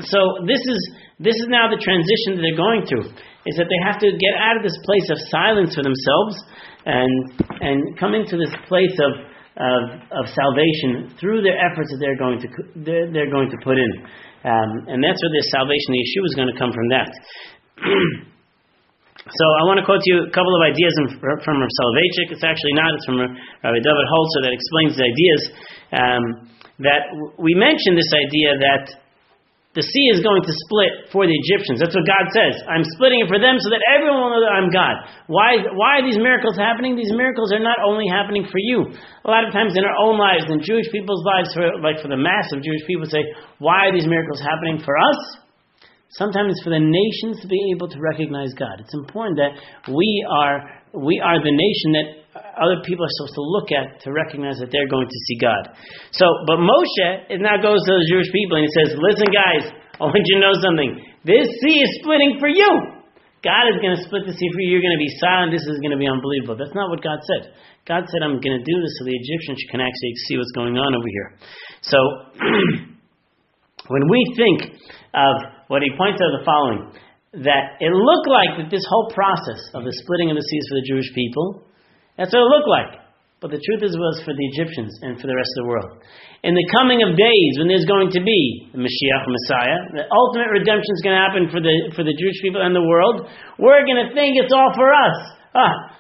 So this is now the transition that they're going through, is that they have to get out of this place of silence for themselves and come into this place of salvation through their efforts that they're going to put in. And that's where their salvation, the Yeshua, is going to come from that. So I want to quote to you a couple of ideas from Rav Soloveitchik. It's actually not. It's from Rabbi David Holzer that explains the ideas. That we mentioned this idea that the sea is going to split for the Egyptians. That's what God says. I'm splitting it for them so that everyone will know that I'm God. Why are these miracles happening? These miracles are not only happening for you. A lot of times in our own lives, in Jewish people's lives, for the mass of Jewish people, say, why are these miracles happening for us? Sometimes it's for the nations to be able to recognize God. It's important that we are the nation that other people are supposed to look at to recognize that they're going to see God. But Moshe now goes to the Jewish people and he says, listen guys, I want you to know something. This sea is splitting for you. God is going to split the sea for you. You're going to be silent. This is going to be unbelievable. That's not what God said. God said, I'm going to do this so the Egyptians can actually see what's going on over here. So when we think of what he points out the following, that it looked like that this whole process of the splitting of the seas for the Jewish people, that's what it looked like. But the truth is it was for the Egyptians and for the rest of the world. In the coming of days, when there's going to be the Mashiach, Messiah, the ultimate redemption is going to happen for the Jewish people and the world, we're going to think it's all for us.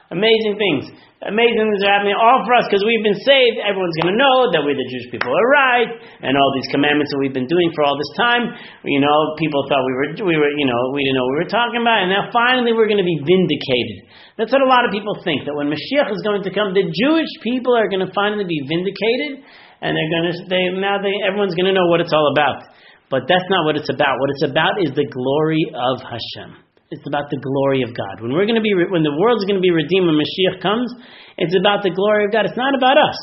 Amazing things. Amazing things are happening all for us because we've been saved. Everyone's going to know that we the Jewish people are right, and all these commandments that we've been doing for all this time. People thought we didn't know what we were talking about, and now finally we're going to be vindicated. That's what a lot of people think, that when Mashiach is going to come, the Jewish people are going to finally be vindicated, and everyone's going to know what it's all about. But that's not what it's about. What it's about is the glory of Hashem. It's about the glory of God. When the world's going to be redeemed when Mashiach comes, it's about the glory of God. It's not about us.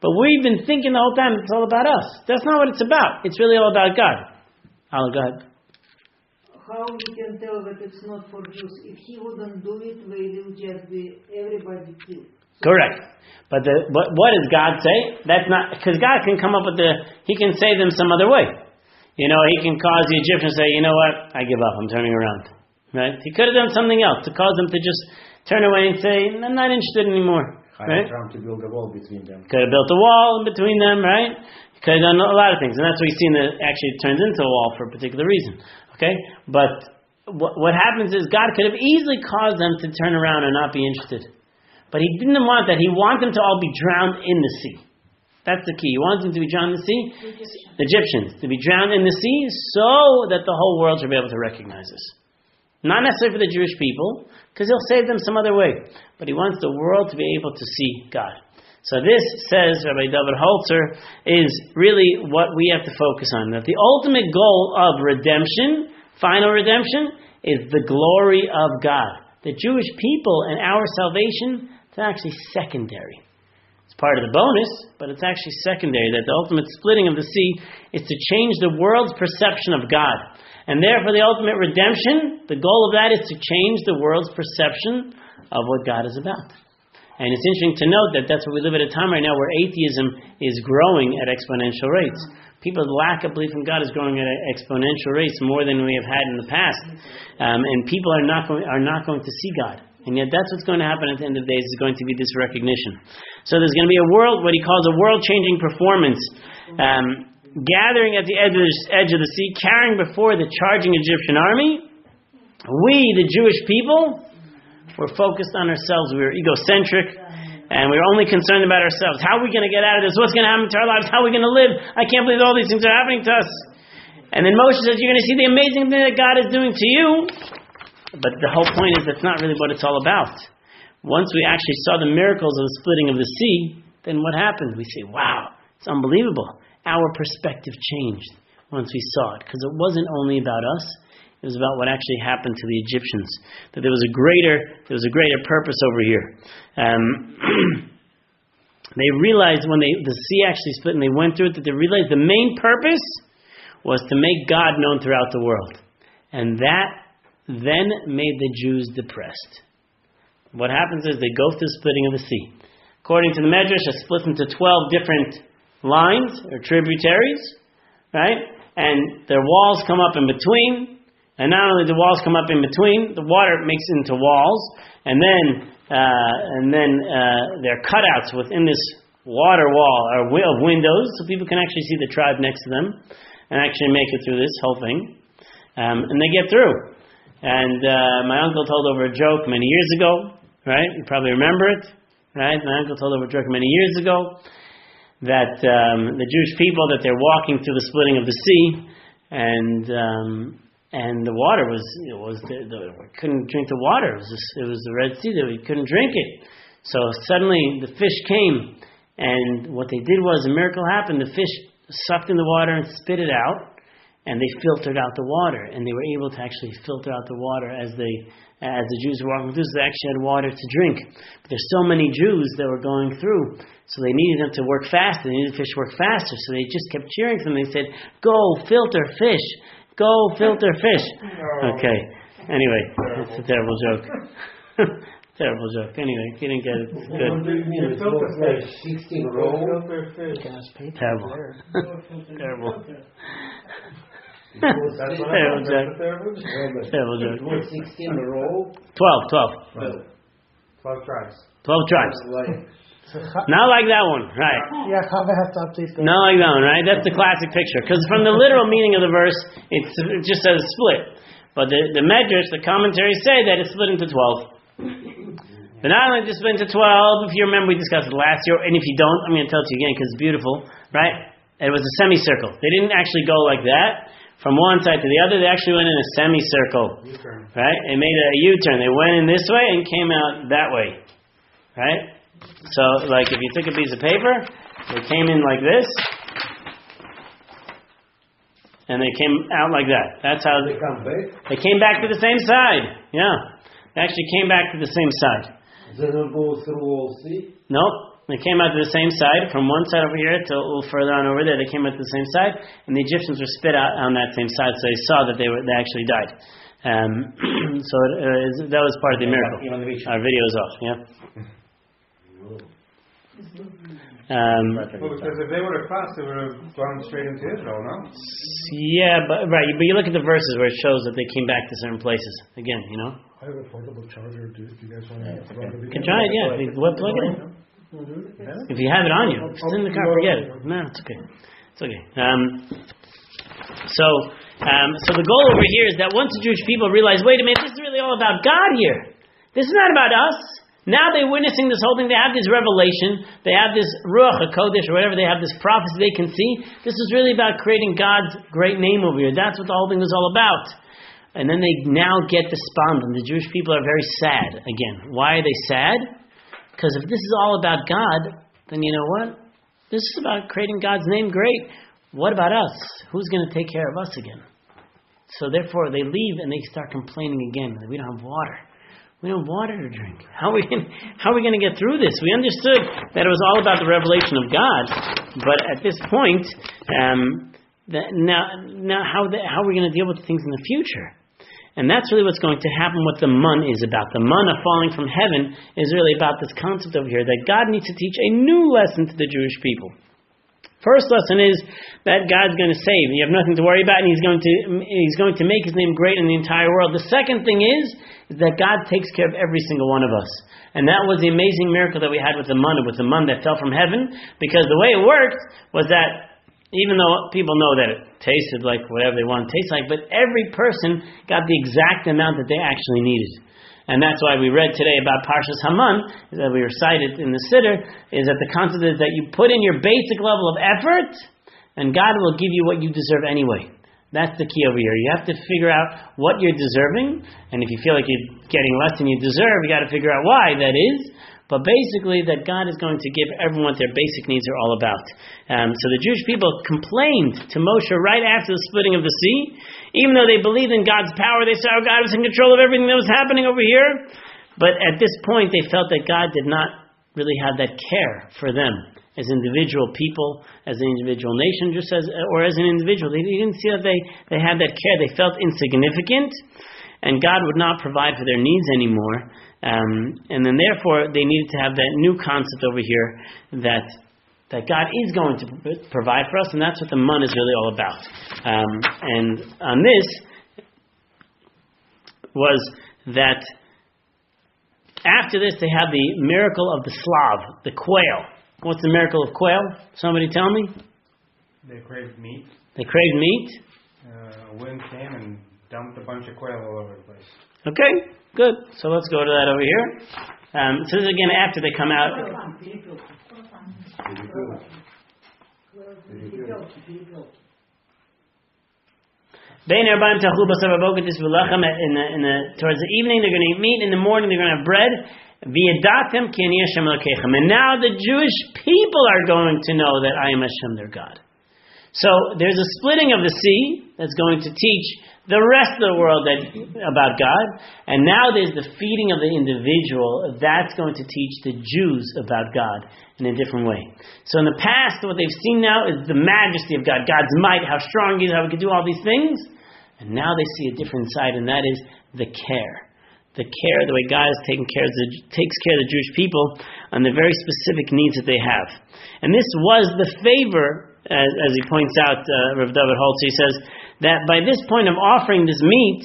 But we've been thinking the whole time it's all about us. That's not what it's about. It's really all about God. Allah, go ahead. How we can tell that it's not for Jews? If he wouldn't do it, we will just be everybody killed. Correct. But what does God say? That's not, because God can come up with he can save them some other way. He can cause the Egyptians to say, you know what, I give up, I'm turning around. Right? He could have done something else to cause them to just turn away and say, I'm not interested anymore. Right? Trying to build a wall between them. Could have built a wall in between them, right? Could have done a lot of things. And that's what we see actually it turns into a wall for a particular reason. Okay? But what happens is God could have easily caused them to turn around and not be interested. But He didn't want that. He wanted them to all be drowned in the sea. That's the key. He wants them to be drowned in the sea. The Egyptians. To be drowned in the sea so that the whole world should be able to recognize us. Not necessarily for the Jewish people, because He'll save them some other way. But He wants the world to be able to see God. So this, says Rabbi David Holzer, is really what we have to focus on. That the ultimate goal of redemption, final redemption, is the glory of God. The Jewish people and our salvation is actually secondary. It's part of the bonus, but it's actually secondary. That the ultimate splitting of the sea is to change the world's perception of God. And therefore the ultimate redemption, the goal of that is to change the world's perception of what God is about. And it's interesting to note that that's what we live at a time right now where atheism is growing at exponential rates. People's lack of belief in God is growing at exponential rates more than we have had in the past. And people are not going to see God. And yet that's what's going to happen at the end of the days, is going to be this recognition. So there's going to be a world, what he calls a world-changing performance, gathering at the edge of the sea, carrying before the charging Egyptian army. We, the Jewish people, were focused on ourselves. We were egocentric, and we were only concerned about ourselves. How are we going to get out of this? What's going to happen to our lives? How are we going to live? I can't believe all these things are happening to us. And then Moshe says, you're going to see the amazing thing that God is doing to you. But the whole point is that's not really what it's all about. Once we actually saw the miracles of the splitting of the sea, then what happened? We say, wow, it's unbelievable. Our perspective changed once we saw it. Because it wasn't only about us. It was about what actually happened to the Egyptians. That there was a greater purpose over here. They realized when the sea actually split and they went through it, that they realized the main purpose was to make God known throughout the world. And that then made the Jews depressed. What happens is they go through the splitting of the sea. According to the Medrash, it splits into 12 different lines or tributaries, right? And their walls come up in between. And not only the walls come up in between, the water makes it into walls, and then there are cutouts within this water wall or of windows, so people can actually see the tribe next to them and actually make it through this whole thing. And they get through. And my uncle told over a joke many years ago, right? You probably remember it, right? My uncle told over a joke many years ago that the Jewish people, that they're walking through the splitting of the sea, and the water we couldn't drink the water. It was the Red Sea that we couldn't drink it. So suddenly the fish came, and what they did was a miracle happened. The fish sucked in the water and spit it out. And they filtered out the water, and they were able to actually filter out the water as the Jews were walking through. So they actually had water to drink. But there's so many Jews that were going through, so they needed them to work faster. They needed the fish to work faster, so they just kept cheering them. They said, "Go filter fish, go filter fish." Okay. Anyway, it's a terrible joke. Terrible joke. Anyway, if you didn't get it, it's good. What do you mean? It looks like 16 rows? Terrible. Terrible. Terrible joke. Terrible joke. 16 a row? 12. 12 tribes. 12 tribes. Not like that one, right? Yeah, Chava has to update that. Not like that one, right? That's the classic picture. Because from the literal meaning of the verse, it just says split. But the Medrash, the commentaries say that it's split into 12. But not only just split into 12, if you remember we discussed it last year, and if you don't, I'm going to tell it to you again because it's beautiful, right? It was a semicircle. They didn't actually go like that from one side to the other. They actually went in a semicircle, right? They made a U-turn. They went in this way and came out that way, right? So, like if you took a piece of paper, they came in like this, and they came out like that. That's how they come back. They came back to the same side. Yeah, they actually came back to the same side. They don't go through all sea? Nope. They came out to the same side, from one side over here to a little further on over there. They came out to the same side, and the Egyptians were spit out on that same side, so they saw that they actually died. So that was part of the miracle. Our video is off, yeah? Well, because if they would have crossed, they would have gone straight into Israel, no? Yeah, but you look at the verses where it shows that they came back to certain places. Again, you know? I have a portable charger. Do you guys want to run the video? You can try it, yeah. Plug it in. If you have it on you, it's in the car, forget it. No, it's okay. It's okay. So So the goal over here is that once the Jewish people realize, wait a minute, this is really all about God here. This is not about us. Now they're witnessing this whole thing. They have this revelation. They have this Ruach HaKodesh or whatever. They have this prophecy they can see. This is really about creating God's great name over here. That's what the whole thing was all about. And then they now get despondent. The Jewish people are very sad again. Why are they sad? Because if this is all about God, then you know what? This is about creating God's name great. What about us? Who's going to take care of us again? So therefore they leave and they start complaining again. We don't have water. We don't have water to drink. How are we going to get through this? We understood that it was all about the revelation of God, but at this point, now how are we going to deal with things in the future? And that's really what's going to happen. What the mun is about. The manna falling from heaven is really about this concept over here that God needs to teach a new lesson to the Jewish people. First lesson is that God's going to save. You have nothing to worry about, and He's going to make His name great in the entire world. The second thing is that God takes care of every single one of us. And that was the amazing miracle that we had with the manna that fell from heaven, because the way it worked was that even though people know that it tasted like whatever they want to taste like, but every person got the exact amount that they actually needed. And that's why we read today about Parshas Haman, that we recited in the Siddur, is that the concept is that you put in your basic level of effort, and God will give you what you deserve anyway. That's the key over here. You have to figure out what you're deserving, and if you feel like you're getting less than you deserve, you got to figure out why that is. But basically, that God is going to give everyone what their basic needs are all about. So the Jewish people complained to Moshe right after the splitting of the sea. Even though they believed in God's power, they saw God was in control of everything that was happening over here. But at this point, they felt that God did not really have that care for them as individual people, as an individual nation, or as an individual. They didn't see that they had that care. They felt insignificant, and God would not provide for their needs anymore. And then therefore they needed to have that new concept over here that God is going to provide for us, and that's what the mun is really all about. And on this was that after this they have the miracle of the slav, the quail. What's the miracle of quail? Somebody tell me. They craved meat. They craved meat. A wind came and dumped a bunch of quail all over the place. Okay, good. So let's go to that over here. So this is again after they come out. Towards the evening they're going to eat meat. In the morning they're going to have bread. And now the Jewish people are going to know that I am Hashem, their God. So there's a splitting of the sea that's going to teach the rest of the world about God, and now there's the feeding of the individual that's going to teach the Jews about God in a different way. So in the past, what they've seen now is the majesty of God, God's might, how strong He is, how He can do all these things, and now they see a different side, and that is the care. The care, the way God takes care of the Jewish people on the very specific needs that they have. And this was the favor, as he points out, Rav David Holtz, he says, that by this point of offering this meat,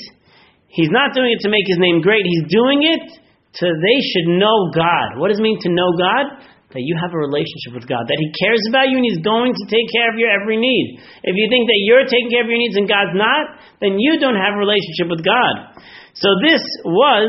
he's not doing it to make his name great, he's doing it so they should know God. What does it mean to know God? That you have a relationship with God, that He cares about you and He's going to take care of your every need. If you think that you're taking care of your needs and God's not, then you don't have a relationship with God. So this was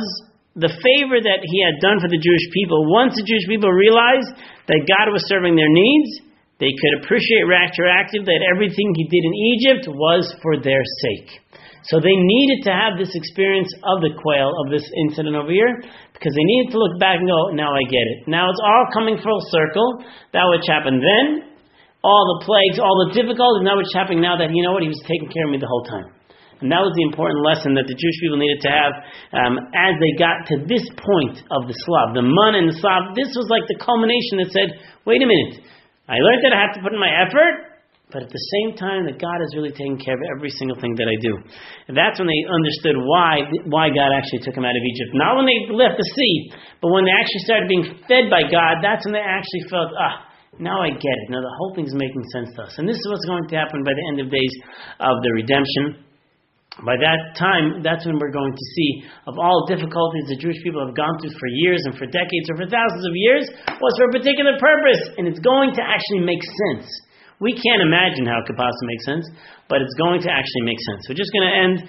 the favor that He had done for the Jewish people. Once the Jewish people realized that God was serving their needs, they could appreciate retroactive that everything He did in Egypt was for their sake. So they needed to have this experience of the quail, of this incident over here, because they needed to look back and go, now I get it. Now it's all coming full circle. That which happened then, all the plagues, all the difficulties, now which happening now that, you know what, He was taking care of me the whole time. And that was the important lesson that the Jewish people needed to have as they got to this point of the slav. The mun and the slav, this was like the culmination that said, wait a minute, I learned that I have to put in my effort, but at the same time that God is really taking care of every single thing that I do. And that's when they understood why God actually took them out of Egypt. Not when they left the sea, but when they actually started being fed by God, that's when they actually felt, now I get it. Now the whole thing's making sense to us. And this is what's going to happen by the end of days of the redemption. By that time, that's when we're going to see of all difficulties the Jewish people have gone through for years and for decades or for thousands of years was for a particular purpose, and it's going to actually make sense. We can't imagine how it could possibly make sense, but it's going to actually make sense. We're just going to end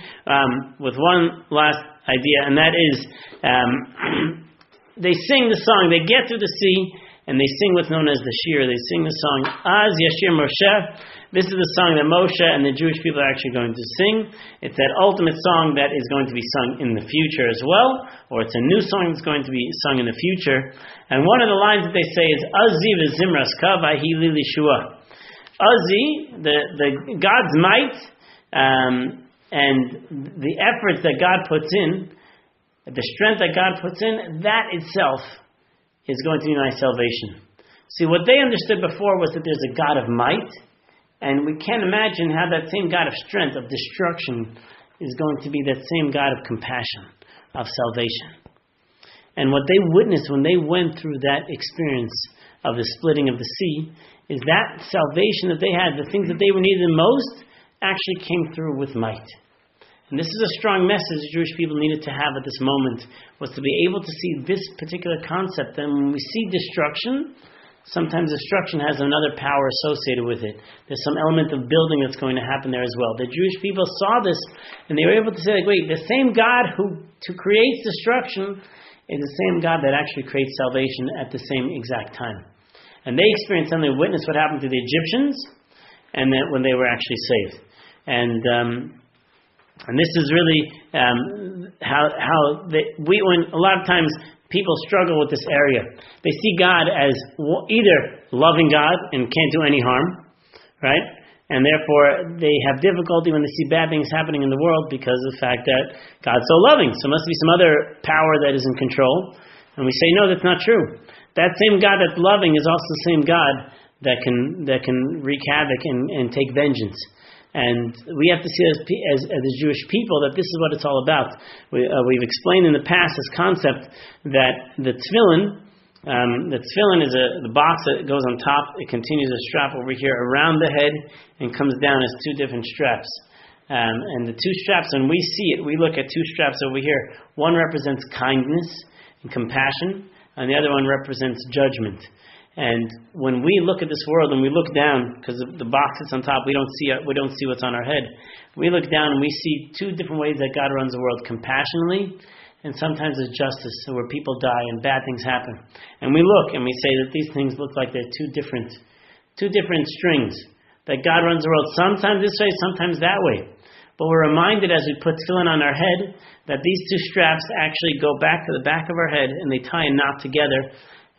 with one last idea, and that is they sing the song. They get through the sea, and they sing what's known as the shir. They sing the song, Az Yashir Moshe. This is the song that Moshe and the Jewish people are actually going to sing. It's that ultimate song that is going to be sung in the future as well, or it's a new song that's going to be sung in the future. And one of the lines that they say is, Azzi v'zimras kavahi lili shua. Azzi, the God's might, and the efforts that God puts in, the strength that God puts in, that itself is going to be my salvation. See, what they understood before was that there's a God of might, and we can't imagine how that same God of strength, of destruction, is going to be that same God of compassion, of salvation. And what they witnessed when they went through that experience of the splitting of the sea is that salvation that they had, the things that they were needed the most, actually came through with might. And this is a strong message the Jewish people needed to have at this moment, was to be able to see this particular concept. And when we see destruction, sometimes destruction has another power associated with it. There's some element of building that's going to happen there as well. The Jewish people saw this, and they were able to say, like, wait, the same God who creates destruction is the same God that actually creates salvation at the same exact time. And they experienced and they witnessed what happened to the Egyptians, and that when they were actually saved. And this is really when a lot of times people struggle with this area. They see God as either loving God and can't do any harm, right? And therefore they have difficulty when they see bad things happening in the world because of the fact that God's so loving. So there must be some other power that is in control. And we say, no, that's not true. That same God that's loving is also the same God that can wreak havoc and take vengeance. And we have to see as a Jewish people that this is what it's all about. We've explained in the past this concept that the tefillin is the box that goes on top. It continues a strap over here around the head and comes down as two different straps. And the two straps, when we see it, we look at two straps over here. One represents kindness and compassion, and the other one represents judgment. And when we look at this world and we look down, because the box that's on top, we don't see what's on our head. We look down and we see two different ways that God runs the world: compassionately, and sometimes as justice, so where people die and bad things happen. And we look and we say that these things look like they're two different strings. That God runs the world sometimes this way, sometimes that way. But we're reminded as we put tefillin on our head that these two straps actually go back to the back of our head and they tie a knot together.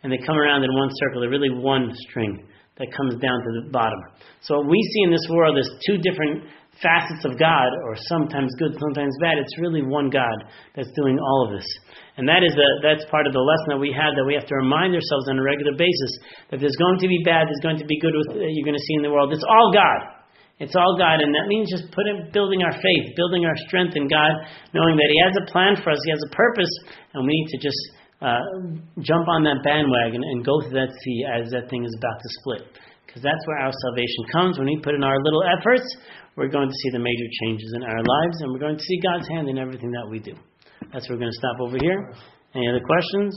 And they come around in one circle. They're really one string that comes down to the bottom. So what we see in this world is two different facets of God, or sometimes good, sometimes bad. It's really one God that's doing all of this. And that's part of the lesson that we have to remind ourselves on a regular basis, that there's going to be bad, there's going to be good you're going to see in the world. It's all God. It's all God, and that means just building our faith, building our strength in God, knowing that He has a plan for us, He has a purpose, and we need to just jump on that bandwagon and go through that sea as that thing is about to split. Because that's where our salvation comes. When we put in our little efforts, we're going to see the major changes in our lives, and we're going to see God's hand in everything that we do. That's where we're going to stop over here. Any other questions?